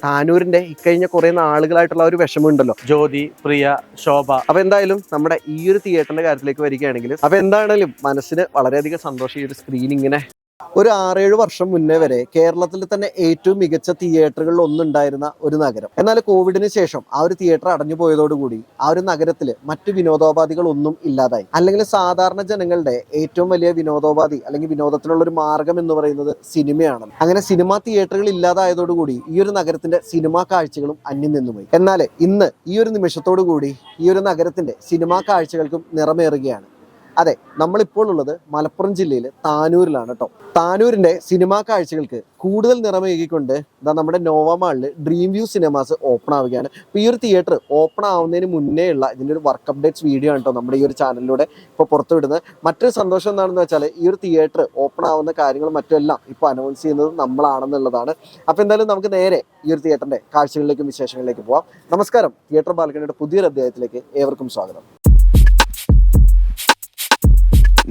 താനൂരിന്റെ ഇക്കഴിഞ്ഞ കുറെ നാളുകളായിട്ടുള്ള ഒരു വിഷമമുണ്ടല്ലോ, ജ്യോതി, പ്രിയ, ശോഭ. അപ്പൊ എന്തായാലും നമ്മുടെ ഈ ഒരു തിയേറ്ററിന്റെ കാര്യത്തിലേക്ക് വരികയാണെങ്കിൽ അപ്പൊ എന്താണെങ്കിലും മനസ്സിന് വളരെയധികം സന്തോഷം. ഈ ഒരു സ്ക്രീനിങ്ങിനെ ഒരു 6-7 വർഷം മുന്നേ വരെ കേരളത്തിൽ തന്നെ ഏറ്റവും മികച്ച തിയേറ്ററുകളിൽ ഒന്നുണ്ടായിരുന്ന ഒരു നഗരം. എന്നാൽ കോവിഡിന് ശേഷം ആ ഒരു തിയേറ്റർ അടഞ്ഞു പോയതോടുകൂടി ആ ഒരു നഗരത്തിൽ മറ്റു വിനോദോപാധികൾ ഒന്നും ഇല്ലാതായി. അല്ലെങ്കിൽ സാധാരണ ജനങ്ങളുടെ ഏറ്റവും വലിയ വിനോദോപാധി അല്ലെങ്കിൽ വിനോദത്തിനുള്ള ഒരു മാർഗം എന്ന് പറയുന്നത് സിനിമയാണ്. അങ്ങനെ സിനിമാ തിയേറ്ററുകൾ ഇല്ലാതായതോടുകൂടി ഈ ഒരു നഗരത്തിന്റെ സിനിമാ കാഴ്ചകളും അന്യം നിന്നുപോയി. എന്നാൽ ഇന്ന് ഈ ഒരു നിമിഷത്തോടു കൂടി ഈ ഒരു നഗരത്തിന്റെ സിനിമാ കാഴ്ചകൾക്കും നിറമേറുകയാണ്. അതെ, നമ്മളിപ്പോൾ ഉള്ളത് മലപ്പുറം ജില്ലയിൽ താനൂരിലാണ് കേട്ടോ. താനൂരിന്റെ സിനിമാ കാഴ്ചകൾക്ക് കൂടുതൽ നിറമേകിക്കൊണ്ട് നമ്മുടെ നോവ മാളിൽ ഡ്രീം വ്യൂ സിനിമാസ് ഓപ്പൺ ആവുകയാണ്. അപ്പോൾ ഈ ഒരു തിയേറ്റർ ഓപ്പൺ ആവുന്നതിന് മുന്നേ ഉള്ള ഇതിൻ്റെ ഒരു വർക്ക് അപ്ഡേറ്റ്സ് വീഡിയോ ആണ് കേട്ടോ നമ്മുടെ ഈ ഒരു ചാനലിലൂടെ ഇപ്പോൾ പുറത്തുവിടുന്നത്. മറ്റൊരു സന്തോഷം എന്താണെന്ന് വെച്ചാൽ ഈ ഒരു തിയേറ്റർ ഓപ്പൺ ആവുന്ന കാര്യങ്ങളും മറ്റുമെല്ലാം ഇപ്പോൾ അനൗൺസ് ചെയ്യുന്നത് നമ്മളാണെന്നുള്ളതാണ്. അപ്പോൾ എന്തായാലും നമുക്ക് നേരെ ഈ ഒരു തിയേറ്ററിന്റെ കാഴ്ചകളിലേക്കും വിശേഷങ്ങളിലേക്കും പോവാം. നമസ്കാരം, തിയേറ്റർ ബാൽക്കണിയുടെ പുതിയൊരു അധ്യായത്തിലേക്ക് ഏവർക്കും സ്വാഗതം.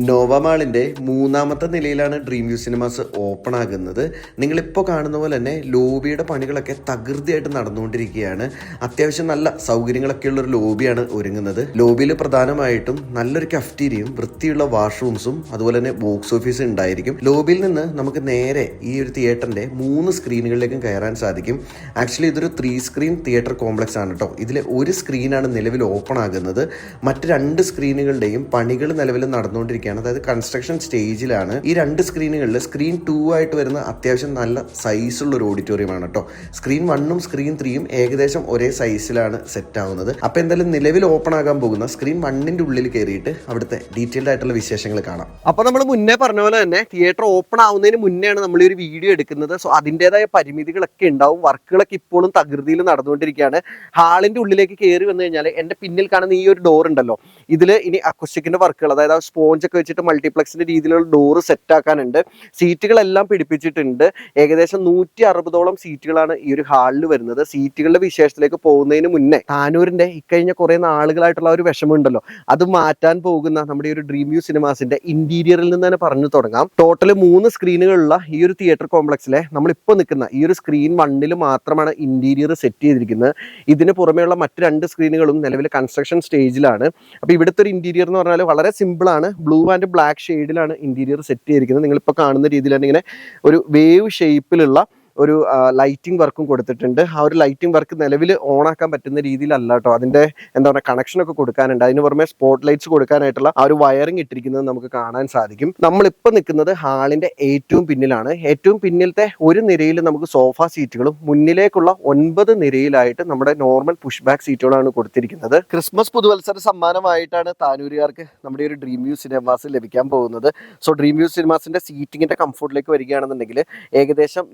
നോവ മാളിൻ്റെ 3ാമത്തെ നിലയിലാണ് ഡ്രീം വ്യൂ സിനിമാസ് ഓപ്പൺ ആകുന്നത്. നിങ്ങളിപ്പോൾ കാണുന്ന പോലെ തന്നെ ലോബിയുടെ പണികളൊക്കെ തകൃതിയായിട്ട് നടന്നുകൊണ്ടിരിക്കുകയാണ്. അത്യാവശ്യം നല്ല സൗകര്യങ്ങളൊക്കെയുള്ളൊരു ലോബിയാണ് ഒരുങ്ങുന്നത്. ലോബിയിൽ പ്രധാനമായിട്ടും നല്ലൊരു കഫ്റ്റീരിയയും വൃത്തിയുള്ള വാഷ്റൂംസും അതുപോലെ തന്നെ ബോക്സ് ഓഫീസ് ഉണ്ടായിരിക്കും. ലോബിയിൽ നിന്ന് നമുക്ക് നേരെ ഈ ഒരു തിയേറ്ററിൻ്റെ 3 സ്ക്രീനുകളിലേക്കും കയറാൻ സാധിക്കും. ആക്ച്വലി ഇതൊരു 3 സ്ക്രീൻ തിയേറ്റർ കോംപ്ലക്സ് ആണ് കേട്ടോ. ഇതിലെ ഒരു സ്ക്രീനാണ് നിലവിൽ ഓപ്പൺ ആകുന്നത്. മറ്റ് 2 സ്ക്രീനുകളുടെയും പണികൾ നിലവിൽ നടന്നുകൊണ്ടിരിക്കുകയാണ്. അതായത് കൺസ്ട്രക്ഷൻ സ്റ്റേജിലാണ്. ഈ 2 സ്ക്രീനുകളിൽ സ്ക്രീൻ 2 ആയിട്ട് വരുന്ന അത്യാവശ്യം നല്ല സൈസുള്ള ഒരു ഓഡിറ്റോറിയമാണ് കേട്ടോ. സ്ക്രീൻ 1ഉം സ്ക്രീൻ 3യും ഏകദേശം ഒരേ സൈസിലാണ് സെറ്റ് ആവുന്നത്. അപ്പോൾ എന്തായാലും നിലവിൽ ഓപ്പൺ ആകാൻ പോകുന്ന സ്ക്രീൻ 1ന്റെ ഉള്ളിൽ കയറിയിട്ട് അവിടുത്തെ ഡീറ്റെയിൽഡ് ആയിട്ടുള്ള വിശേഷങ്ങൾ കാണാം. അപ്പോൾ നമ്മൾ മുന്നേ പറഞ്ഞ പോലെ തന്നെ തിയേറ്റർ ഓപ്പൺ ആവുന്നതിന് മുന്നെയാണ് നമ്മൾ ഈ ഒരു വീഡിയോ എടുക്കുന്നത്. സോ അതിൻ്റെതായ പരിമിതികളൊക്കെ ഉണ്ടാവും. വർക്കുകളൊക്കെ ഇപ്പോഴും തകൃതിയിൽ നടന്നുകൊണ്ടിരിക്കുകയാണ്. ഹാളിന്റെ ഉള്ളിലേക്ക് കയറി വന്നു കഴിഞ്ഞാൽ എൻ്റെ പിന്നിൽ കാണുന്ന ഈ ഒരു ഡോർ ഉണ്ടല്ലോ, ഇതിൽ ഇനി അക്വസ്റ്റിക്കിന്റെ വർക്കുകൾ, അതായത് സ്പോഞ്ച് ഒക്കെ വെച്ചിട്ട് മൾട്ടിപ്ലക്സിന്റെ രീതിയിലുള്ള ഡോറ് സെറ്റ് ആക്കാനുണ്ട്. സീറ്റുകളെല്ലാം പിടിപ്പിച്ചിട്ടുണ്ട്. ഏകദേശം 160ഓളം സീറ്റുകളാണ് ഈ ഒരു ഹാളിൽ വരുന്നത്. സീറ്റുകളുടെ വിശേഷത്തിലേക്ക് പോകുന്നതിന് മുന്നേ താനൂരിന്റെ ഇക്കഴിഞ്ഞ കുറെ നാളുകളായിട്ടുള്ള ഒരു വിഷമമുണ്ടല്ലോ, അത് മാറ്റാൻ പോകുന്ന നമ്മുടെ ഈ ഒരു ഡ്രീം വ്യൂ സിനിമാസിന്റെ ഇന്റീരിയറിൽ നിന്ന് തന്നെ പറഞ്ഞു തുടങ്ങാം. ടോട്ടൽ 3 സ്ക്രീനുകളുള്ള ഈ ഒരു തിയേറ്റർ കോംപ്ലക്സിലെ നമ്മളിപ്പോൾ നിൽക്കുന്ന ഈ ഒരു സ്ക്രീൻ 1ൽ മാത്രമാണ് ഇന്റീരിയർ സെറ്റ് ചെയ്തിരിക്കുന്നത്. ഇതിന് പുറമെയുള്ള മറ്റ് 2 സ്ക്രീനുകളും നിലവിൽ കൺസ്ട്രക്ഷൻ സ്റ്റേജിലാണ്. അപ്പോൾ ഇവിടുത്തെ ഒരു ഇന്റീരിയർ എന്ന് പറഞ്ഞാൽ വളരെ സിമ്പിൾ ആണ്. ബ്ലൂ ആൻഡ് ബ്ലാക്ക് ഷെയ്ഡിലാണ് ഇന്റീരിയർ സെറ്റ് ചെയ്തിരിക്കുന്നത്. നിങ്ങളിപ്പോൾ കാണുന്ന രീതിയിൽ തന്നെ ഇങ്ങനെ ഒരു വേവ് ഷേപ്പിലുള്ള ഒരു ലൈറ്റിംഗ് വർക്കും കൊടുത്തിട്ടുണ്ട്. ആ ഒരു ലൈറ്റിംഗ് വർക്ക് നിലവിൽ ഓണാക്കാൻ പറ്റുന്ന രീതിയിലല്ല കേട്ടോ. അതിൻ്റെ എന്താ പറയുക, കണക്ഷനൊക്കെ കൊടുക്കാനുണ്ട്. അതിന് പുറമെ സ്പോട്ട് ലൈറ്റ്സ് കൊടുക്കാനായിട്ടുള്ള ആ ഒരു വയറിംഗ് ഇട്ടിരിക്കുന്നത് നമുക്ക് കാണാൻ സാധിക്കും. നമ്മളിപ്പോൾ നിൽക്കുന്നത് ഹാളിൻ്റെ ഏറ്റവും പിന്നിലാണ്. ഏറ്റവും പിന്നിലത്തെ ഒരു നിരയിൽ നമുക്ക് സോഫ സീറ്റുകളും മുന്നിലേക്കുള്ള 9 നിരയിലായിട്ട് നമ്മുടെ നോർമൽ പുഷ് ബാക്ക് സീറ്റുകളാണ് കൊടുത്തിരിക്കുന്നത്. ക്രിസ്മസ് പുതുവത്സര സമ്മാനമായിട്ടാണ് താനൂരുകാർക്ക് നമ്മുടെ ഒരു ഡ്രീം വ്യൂ സിനിമാസ് ലഭിക്കാൻ പോകുന്നത്. സോ ഡ്രീം വ്യൂ സിനിമാസിൻ്റെ സീറ്റിങ്ങിൻ്റെ കംഫർട്ടിലേക്ക് വരികയാണെന്നുണ്ടെങ്കിൽ ഏകദേശം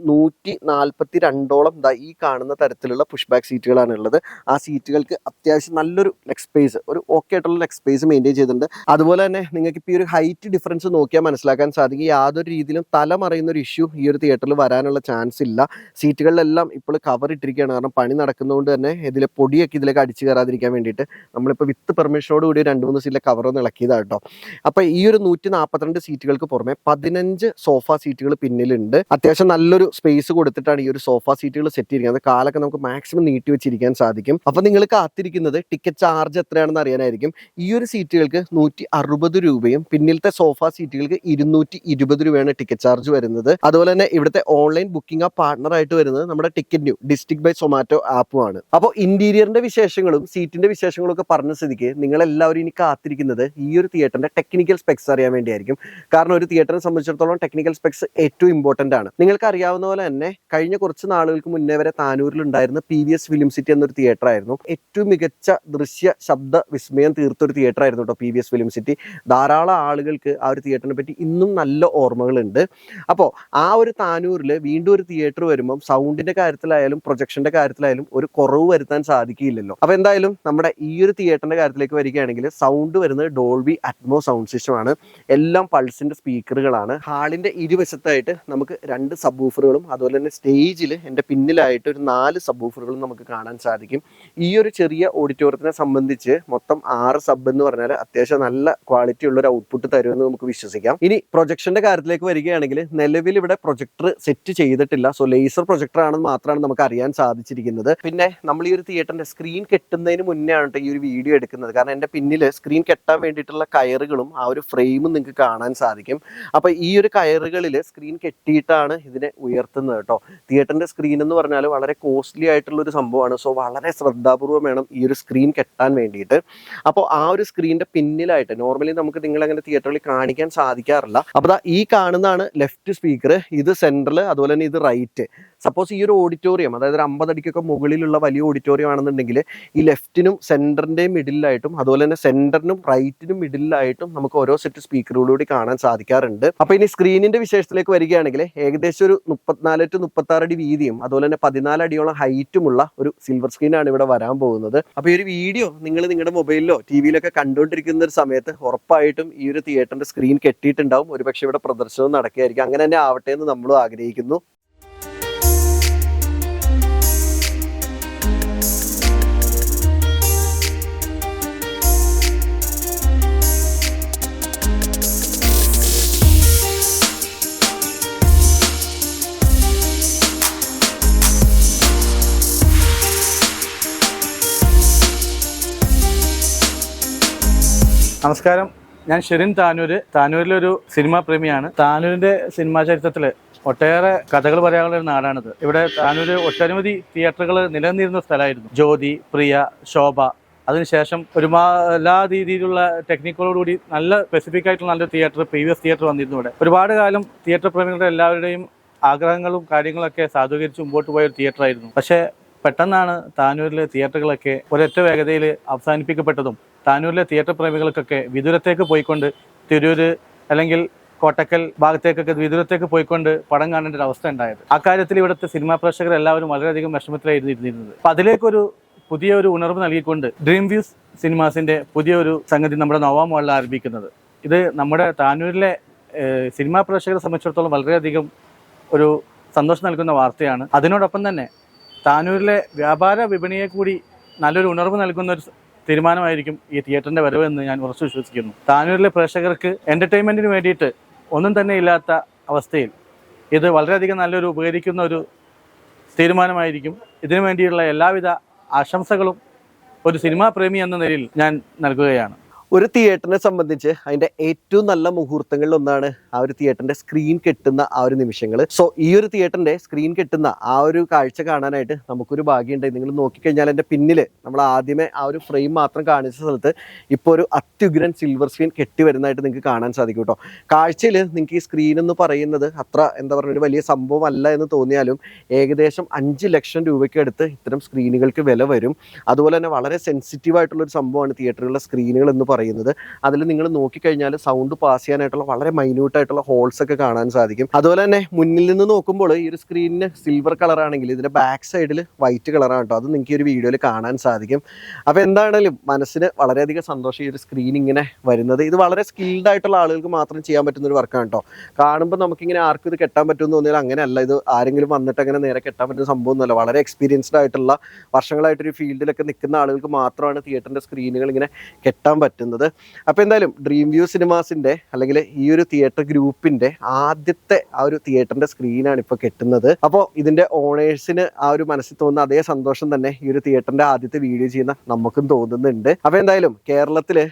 142ഓളം ഈ കാണുന്ന തരത്തിലുള്ള പുഷ് ബാക്ക് സീറ്റുകളാണ് ഉള്ളത്. ആ സീറ്റുകൾക്ക് അത്യാവശ്യം നല്ലൊരു ലെഗ് സ്പേസ്, ഒരു ഓക്കെ ആയിട്ടുള്ള ലെഗ് സ്പേസ് മെയിൻറ്റെയിൻ ചെയ്തിട്ടുണ്ട്. അതുപോലെ തന്നെ നിങ്ങൾക്ക് ഇപ്പോൾ ഈ ഒരു ഹൈറ്റ് ഡിഫറൻസ് നോക്കിയാൽ മനസ്സിലാക്കാൻ സാധിക്കും. യാതൊരു രീതിയിലും തല മറയുന്ന ഒരു ഇഷ്യൂ ഈ ഒരു തിയേറ്ററിൽ വരാനുള്ള ചാൻസ് ഇല്ല. സീറ്റുകളിലെല്ലാം ഇപ്പോൾ കവർ ഇട്ടിരിക്കുകയാണ്. കാരണം പണി നടക്കുന്നതുകൊണ്ട് തന്നെ ഇതിലെ പൊടിയൊക്കെ ഇതിലേക്ക് അടിച്ചു കയറാതിരിക്കാൻ വേണ്ടിയിട്ട് നമ്മളിപ്പോൾ വിത്ത് പെർമിഷനോട് കൂടി 2-3 സീറ്റിലെ കവറൊന്ന് ഇളക്കിയതാണ് കേട്ടോ. അപ്പോൾ ഈ ഒരു 142 സീറ്റുകൾക്ക് പുറമെ 15 സോഫ സീറ്റുകൾ പിന്നിലുണ്ട്. അത്യാവശ്യം നല്ലൊരു സ്പേസ് കൊടുത്തിട്ടാണ് ഈ ഒരു സോഫ സീറ്റുകൾ സെറ്റ് ചെയ്തിരിക്കുന്നത്. കാലൊക്കെ നമുക്ക് മാക്സിമം നീട്ടി വെച്ചിരിക്കാൻ സാധിക്കും. അപ്പോൾ നിങ്ങൾ കാത്തിരിക്കുന്നത് ടിക്കറ്റ് ചാർജ് എത്രയാണെന്ന് അറിയാനായിരിക്കും. ഈ ഒരു സീറ്റുകൾക്ക് 160 രൂപയും പിന്നിലത്തെ സോഫ സീറ്റുകൾക്ക് 220 രൂപയാണ് ടിക്കറ്റ് ചാർജ് വരുന്നത്. അതുപോലെ തന്നെ ഇവിടുത്തെ ഓൺലൈൻ ബുക്കിംഗ് പാർട്ണർ ആയിട്ട് വരുന്നത് നമ്മുടെ ticket new District by Zomato ആപ്പുമാണ്. അപ്പോൾ ഇന്റീരിയറിന്റെ വിശേഷങ്ങളും സീറ്റിന്റെ വിശേഷങ്ങളും ഒക്കെ പറഞ്ഞ സ്ഥിതിക്ക് നിങ്ങളെല്ലാവരും ഇനി കാത്തിരിക്കുന്നത് ഈ ഒരു തിയേറ്ററിന്റെ ടെക്നിക്കൽ സ്പെക്സ് അറിയാൻ വേണ്ടിയായിരിക്കും. കാരണം ഒരു തിയേറ്ററിനെ സംബന്ധിച്ചിടത്തോളം ടെക്നിക്കൽ സ്പെക്സ് ഏറ്റവും ഇമ്പോർട്ടന്റ് ആണ്. നിങ്ങൾക്ക് അറിയാവുന്ന പോലെ തന്നെ കഴിഞ്ഞ കുറച്ച് നാളുകൾക്ക് മുന്നേ വരെ താനൂരിൽ ഉണ്ടായിരുന്ന PVS ഫിലിം സിറ്റി എന്നൊരു തിയേറ്റർ ആയിരുന്നു. ഏറ്റവും മികച്ച ദൃശ്യ ശബ്ദ വിസ്മയം തീർത്തൊരു തിയേറ്റർ ആയിരുന്നു കേട്ടോ PVS ഫിലിം സിറ്റി. ധാരാളം ആളുകൾക്ക് ആ ഒരു തിയേറ്ററിനെ പറ്റി ഇന്നും നല്ല ഓർമ്മകളുണ്ട്. അപ്പോൾ ആ ഒരു താനൂരിൽ വീണ്ടും ഒരു തിയേറ്റർ വരുമ്പം സൗണ്ടിന്റെ കാര്യത്തിലായാലും പ്രൊജക്ഷന്റെ കാര്യത്തിലായാലും ഒരു കുറവ് വരുത്താൻ സാധിക്കില്ലല്ലോ. അപ്പോൾ എന്തായാലും നമ്മുടെ ഈ ഒരു തിയേറ്ററിന്റെ കാര്യത്തിലേക്ക് വരികയാണെങ്കിൽ സൗണ്ട് വരുന്നത് ഡോൾബി അറ്റ്മോ സൗണ്ട് സിസ്റ്റം ആണ്. എല്ലാം പൾസിന്റെ സ്പീക്കറുകളാണ്. ഹാളിന്റെ ഇരുവശത്തായിട്ട് നമുക്ക് 2 സബ് വൂഫറുകളും അതുപോലെ അതുപോലെ തന്നെ സ്റ്റേജിൽ എൻ്റെ പിന്നിലായിട്ട് ഒരു 4 സബ് വൂഫറുകളും നമുക്ക് കാണാൻ സാധിക്കും. ഈ ഒരു ചെറിയ ഓഡിറ്റോറിയത്തിനെ സംബന്ധിച്ച് മൊത്തം 6 സബ് എന്ന് പറഞ്ഞാൽ അത്യാവശ്യം നല്ല ക്വാളിറ്റി ഉള്ള ഒരു ഔട്ട്പുട്ട് തരുമെന്ന് നമുക്ക് വിശ്വസിക്കാം. ഇനി പ്രൊജക്ഷന്റെ കാര്യത്തിലേക്ക് വരികയാണെങ്കിൽ നിലവിൽ ഇവിടെ പ്രൊജക്ടർ സെറ്റ് ചെയ്തിട്ടില്ല. സോ ലേസർ പ്രൊജക്ടർ ആണെന്ന് മാത്രമാണ് നമുക്ക് അറിയാൻ സാധിച്ചിരിക്കുന്നത്. പിന്നെ നമ്മൾ ഈ ഒരു തിയേറ്ററിന്റെ സ്ക്രീൻ കെട്ടുന്നതിന് മുന്നേ ആണ് ഈ ഒരു വീഡിയോ എടുക്കുന്നത്. കാരണം എൻ്റെ പിന്നിൽ സ്ക്രീൻ കെട്ടാൻ വേണ്ടിയിട്ടുള്ള കയറുകളും ആ ഒരു ഫ്രെയിമും നിങ്ങൾക്ക് കാണാൻ സാധിക്കും. അപ്പൊ ഈ ഒരു കയറുകളിൽ സ്ക്രീൻ കെട്ടിയിട്ടാണ് ഇതിനെ ഉയർത്തുന്നത് കേട്ടോ. തിയേറ്ററിന്റെ സ്ക്രീൻ എന്ന് പറഞ്ഞാൽ വളരെ കോസ്റ്റ്ലി ആയിട്ടുള്ള ഒരു സംഭവമാണ്. സോ വളരെ ശ്രദ്ധാപൂർവം വേണം ഈ ഒരു സ്ക്രീൻ കെട്ടാൻ വേണ്ടിയിട്ട്. അപ്പോൾ ആ ഒരു സ്ക്രീനിന്റെ പിന്നിലായിട്ട് നോർമലി നമുക്ക് നിങ്ങളങ്ങനെ തിയേറ്ററിൽ കാണിക്കാൻ സാധിക്കാറില്ല. അപ്പോൾ ഈ കാണുന്നതാണ് ലെഫ്റ്റ് സ്പീക്കർ, ഇത് സെൻട്രൽ, അതുപോലെ തന്നെ ഇത് റൈറ്റ്. സപ്പോസ് ഈ ഒരു ഓഡിറ്റോറിയം അതായത് ഒരു 50 അടിക്കൊക്കെ മുകളിലുള്ള വലിയ ഓഡിറ്റോറിയം ആണെന്നുണ്ടെങ്കിൽ ഈ ലെഫ്റ്റിനും സെൻറ്ററിൻ്റെയും മിഡിലായിട്ടും അതുപോലെ തന്നെ സെൻറ്ററിനും റൈറ്റിനും മിഡിലായിട്ടും നമുക്ക് ഓരോ സെറ്റ് സ്പീക്കറുകളൂടി കാണാൻ സാധിക്കാറുണ്ട്. അപ്പോൾ ഇനി സ്ക്രീനിന്റെ വിശേഷത്തിലേക്ക് വരികയാണെങ്കിൽ ഏകദേശം ഒരു 34 to 36 അടി വീതിയും അതുപോലെ തന്നെ 14 അടിയോളം ഹൈറ്റുമുള്ള ഒരു സിൽവർ സ്ക്രീനാണ് ഇവിടെ വരാൻ പോകുന്നത്. അപ്പോൾ ഈ ഒരു വീഡിയോ നിങ്ങൾ നിങ്ങളുടെ മൊബൈലിലോ ടിവിയിലൊക്കെ കണ്ടുകൊണ്ടിരിക്കുന്ന ഒരു സമയത്ത് ഉറപ്പായിട്ടും ഈ ഒരു തിയേറ്ററിന്റെ സ്ക്രീൻ കെട്ടിയിട്ടുണ്ടാവും. ഒരുപക്ഷെ ഇവിടെ പ്രദർശനം നടക്കുകയായിരിക്കും. അങ്ങനെ തന്നെ ആവട്ടെ എന്ന് നമ്മളും ആഗ്രഹിക്കുന്നു. നമസ്കാരം, ഞാൻ ഷെറിൻ താനൂരിലൊരു സിനിമാ പ്രേമിയാണ്. താനൂരിൻ്റെ സിനിമാ ചരിത്രത്തിൽ ഒട്ടേറെ കഥകൾ പറയാനുള്ള ഒരു നാടാണിത്. ഇവിടെ താനൂര് ഒട്ടനവധി തിയേറ്ററുകൾ നിലനിന്നിരുന്ന സ്ഥലമായിരുന്നു. ജ്യോതി, പ്രിയ, ശോഭ, അതിനുശേഷം എല്ലാ രീതിയിലുള്ള ടെക്നിക്കുകളോടുകൂടി നല്ല സ്പെസിഫിക് ആയിട്ടുള്ള നല്ലൊരു തിയേറ്റർ, പ്രീവിയസ് തിയേറ്റർ വന്നിരുന്നു ഇവിടെ. ഒരുപാട് കാലം തിയേറ്റർ പ്രേമികളുടെ എല്ലാവരുടെയും ആഗ്രഹങ്ങളും കാര്യങ്ങളൊക്കെ സാധൂകരിച്ച് മുമ്പോട്ട് പോയ ഒരു തിയേറ്റർ ആയിരുന്നു. പക്ഷേ പെട്ടെന്നാണ് താനൂരിലെ തിയേറ്ററുകളൊക്കെ ഒരൊറ്റ വേഗതയിൽ അവസാനിപ്പിക്കപ്പെട്ടതും താനൂരിലെ തിയേറ്റർ പ്രേമികൾക്കൊക്കെ വിദൂരത്തേക്ക് പോയിക്കൊണ്ട് തിരൂര് അല്ലെങ്കിൽ കോട്ടക്കൽ ഭാഗത്തേക്കൊക്കെ വിദൂരത്തേക്ക് പോയിക്കൊണ്ട് പടം കാണേണ്ട ഒരു അവസ്ഥ ഉണ്ടായത്. അക്കാര്യത്തിൽ ഇവിടുത്തെ സിനിമാ പ്രേക്ഷകർ എല്ലാവരും വളരെയധികം വിഷമത്തിലായിരുന്നു ഇരുന്നിരുന്നത്. അപ്പം അതിലേക്കൊരു പുതിയൊരു ഉണർവ് നൽകിക്കൊണ്ട് ഡ്രീം വ്യൂസ് സിനിമാസിന്റെ പുതിയൊരു സംഗതി നമ്മുടെ നോവാ മോളിൽ ആരംഭിക്കുന്നത്. ഇത് നമ്മുടെ താനൂരിലെ സിനിമാ പ്രേക്ഷകരെ സംബന്ധിച്ചിടത്തോളം വളരെയധികം ഒരു സന്തോഷം നൽകുന്ന വാർത്തയാണ്. അതിനോടൊപ്പം തന്നെ താനൂരിലെ വ്യാപാര വിപണിയെ കൂടി നല്ലൊരു ഉണർവ് നൽകുന്ന ഒരു തീരുമാനമായിരിക്കും ഈ തിയേറ്ററിന്റെ വരവ് എന്ന് ഞാൻ ഉറച്ചു വിശ്വസിക്കുന്നു. താനൂരിലെ പ്രേക്ഷകർക്ക് എന്റർടൈൻമെന്റിന് വേണ്ടിയിട്ട് ഒന്നും തന്നെ ഇല്ലാത്ത അവസ്ഥയിൽ ഇത് വളരെയധികം നല്ലൊരു ഉപകരിക്കുന്ന ഒരു തീരുമാനമായിരിക്കും. ഇതിനു വേണ്ടിയുള്ള എല്ലാവിധ ആശംസകളും ഒരു സിനിമാ പ്രേമി എന്ന നിലയിൽ ഞാൻ നൽകുകയാണ്. ഒരു തിയേറ്ററിനെ സംബന്ധിച്ച് അതിന്റെ ഏറ്റവും നല്ല മുഹൂർത്തങ്ങളിൽ ഒന്നാണ് ആ ഒരു തിയേറ്ററിന്റെ സ്ക്രീൻ കെട്ടുന്ന ആ ഒരു നിമിഷങ്ങൾ. സോ ഈ ഒരു തിയേറ്ററിന്റെ സ്ക്രീൻ കെട്ടുന്ന ആ ഒരു കാഴ്ച കാണാനായിട്ട് നമുക്കൊരു ഭാഗ്യമുണ്ട്. നിങ്ങൾ നോക്കിക്കഴിഞ്ഞാൽ എൻ്റെ പിന്നിൽ നമ്മൾ ആദ്യമേ ആ ഒരു ഫ്രെയിം മാത്രം കാണിച്ച സ്ഥലത്ത് ഇപ്പോൾ ഒരു അത്യുഗ്രൻ സിൽവർ സ്ക്രീൻ കെട്ടി വരുന്നതായിട്ട് നിങ്ങൾക്ക് കാണാൻ സാധിക്കും കേട്ടോ. കാഴ്ചയിൽ നിങ്ങൾക്ക് ഈ സ്ക്രീൻ എന്ന് പറയുന്നത് അത്ര എന്താ പറയുക ഒരു വലിയ സംഭവം അല്ല എന്ന് തോന്നിയാലും ഏകദേശം 5 ലക്ഷം രൂപയ്ക്ക് അടുത്ത് ഇത്തരം സ്ക്രീനുകൾക്ക് വില വരും. അതുപോലെ തന്നെ വളരെ സെൻസിറ്റീവ് ആയിട്ടുള്ളൊരു സംഭവമാണ് തിയേറ്ററുകളിലെ സ്ക്രീനുകൾ എന്ന് പറയുന്നത്. അതിൽ നിങ്ങൾ നോക്കിക്കഴിഞ്ഞാൽ സൗണ്ട് പാസ് ചെയ്യാനായിട്ടുള്ള വളരെ മൈന്യൂട്ട് ആയിട്ടുള്ള ഹോൾസ് ഒക്കെ കാണാൻ സാധിക്കും. അതുപോലെ തന്നെ മുന്നിൽ നിന്ന് നോക്കുമ്പോൾ ഈ ഒരു സ്ക്രീനിന് സിൽവർ കളർ ആണെങ്കിൽ ഇതിന്റെ ബാക്ക് സൈഡിൽ വൈറ്റ് കളറാണ് കേട്ടോ. അത് നിങ്ങൾക്ക് ഈ ഒരു വീഡിയോയിൽ കാണാൻ സാധിക്കും. അപ്പോൾ എന്താണെങ്കിലും മനസ്സിന് വളരെയധികം സന്തോഷം ഈ ഒരു സ്ക്രീൻ ഇങ്ങനെ വരുന്നത്. ഇത് വളരെ സ്കിൽഡ് ആയിട്ടുള്ള ആളുകൾക്ക് മാത്രം ചെയ്യാൻ പറ്റുന്ന ഒരു വർക്കാണ് കേട്ടോ. കാണുമ്പോൾ നമുക്കിങ്ങനെ ആർക്കും ഇത് കെട്ടാൻ പറ്റുമെന്ന് തോന്നിയാൽ അങ്ങനെയല്ല. ഇത് ആരെങ്കിലും വന്നിട്ട് അങ്ങനെ നേരെ കെട്ടാൻ പറ്റുന്ന സംഭവമൊന്നുമല്ല. വളരെ എക്സ്പീരിയൻസ്ഡ് ആയിട്ടുള്ള വർഷങ്ങളായിട്ടൊരു ഫീൽഡിലൊക്കെ നിൽക്കുന്ന ആളുകൾക്ക് മാത്രമാണ് തിയേറ്ററിന്റെ സ്ക്രീനുകൾ ഇങ്ങനെ കെട്ടാൻ പറ്റുന്നത്. അപ്പോൾ എന്തായാലും ഡ്രീം വ്യൂ സിനിമാസിന്റെ അല്ലെങ്കിൽ ഈ ഒരു തിയേറ്റർ ഗ്രൂപ്പിന്റെ ആദ്യത്തെ ആ ഒരു തിയേറ്ററിന്റെ സ്ക്രീനാണ് ഇപ്പോൾ കെട്ടുന്നത്. അപ്പോൾ ഇതിന്റെ ഓണേഴ്സിന് ആ ഒരു മനസ്സിൽ തോന്നുന്ന അതേ സന്തോഷം തന്നെ ഈ ഒരു തിയേറ്ററിന്റെ ആദ്യത്തെ വീഡിയോ ചെയ്യുന്ന നമുക്കും തോന്നുന്നുണ്ട്. അപ്പോൾ എന്തായാലും കേരളത്തില്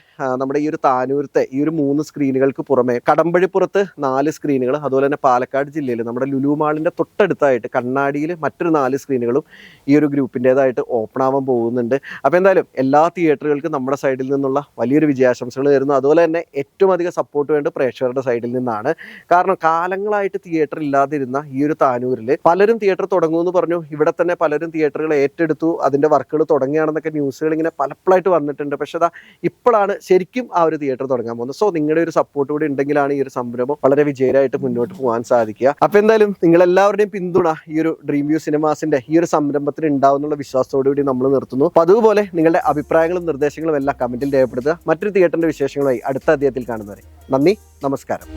നമ്മുടെ ഈ ഒരു താനൂരത്തെ ഈ ഒരു 3 സ്ക്രീനുകൾക്ക് പുറമെ കടമ്പഴിപ്പുറത്ത് 4 സ്ക്രീനുകൾ, അതുപോലെ തന്നെ പാലക്കാട് ജില്ലയിൽ നമ്മുടെ ലുലു മാളിന്റെ തൊട്ടടുത്തായിട്ട് കണ്ണാടിയിൽ മറ്റൊരു 4 സ്ക്രീനുകളും ഈ ഒരു ഗ്രൂപ്പിൻ്റെതായിട്ട് ഓപ്പൺ ആവാൻ പോകുന്നുണ്ട്. അപ്പോൾ എന്തായാലും എല്ലാ തിയേറ്ററുകൾക്കും നമ്മുടെ സൈഡിൽ നിന്നുള്ള വലിയൊരു വിജയാശംസകൾ തരുന്നു. അതുപോലെ തന്നെ ഏറ്റവും അധികം സപ്പോർട്ട് വേണ്ടത് പ്രേക്ഷകരുടെ സൈഡിൽ നിന്നാണ്. കാരണം കാലങ്ങളായിട്ട് തിയേറ്റർ ഇല്ലാതിരുന്ന ഈ ഒരു താനൂരിൽ പലരും തിയേറ്റർ തുടങ്ങുമെന്ന് പറഞ്ഞു. ഇവിടെ തന്നെ പലരും തിയേറ്ററുകൾ ഏറ്റെടുത്തു, അതിന്റെ വർക്കുകൾ തുടങ്ങിയാണെന്നൊക്കെ ന്യൂസുകൾ ഇങ്ങനെ പലപ്പോഴായിട്ട് വന്നിട്ടുണ്ട്. പക്ഷെ അതാ ഇപ്പോഴാണ് ശരിക്കും ആ ഒരു തിയേറ്റർ തുടങ്ങാൻ പോകുന്നത്. സോ നിങ്ങളുടെ ഒരു സപ്പോർട്ട് കൂടി ഉണ്ടെങ്കിലാണ് ഈ ഒരു സംരംഭം വളരെ വിജയമായിട്ട് മുന്നോട്ട് പോകാൻ സാധിക്കുക. അപ്പൊ എന്തായാലും നിങ്ങളെല്ലാവരുടെയും പിന്തുണ ഈ ഒരു ഡ്രീം വ്യൂ സിനിമാസിന്റെ ഈ ഒരു സംരംഭത്തിന് ഉണ്ടാവുന്നുള്ള വിശ്വാസത്തോടു കൂടി നമ്മൾ നിർത്തുന്നു. അപ്പൊ അതുപോലെ നിങ്ങളുടെ അഭിപ്രായങ്ങളും നിർദ്ദേശങ്ങളും എല്ലാം കമന്റിൽ രേഖപ്പെടുത്തുക. മറ്റൊരു തിയേറ്ററിന്റെ വിശേഷങ്ങളുമായി അടുത്ത അധ്യായത്തിൽ കാണുന്നവരെ നന്ദി, നമസ്കാരം.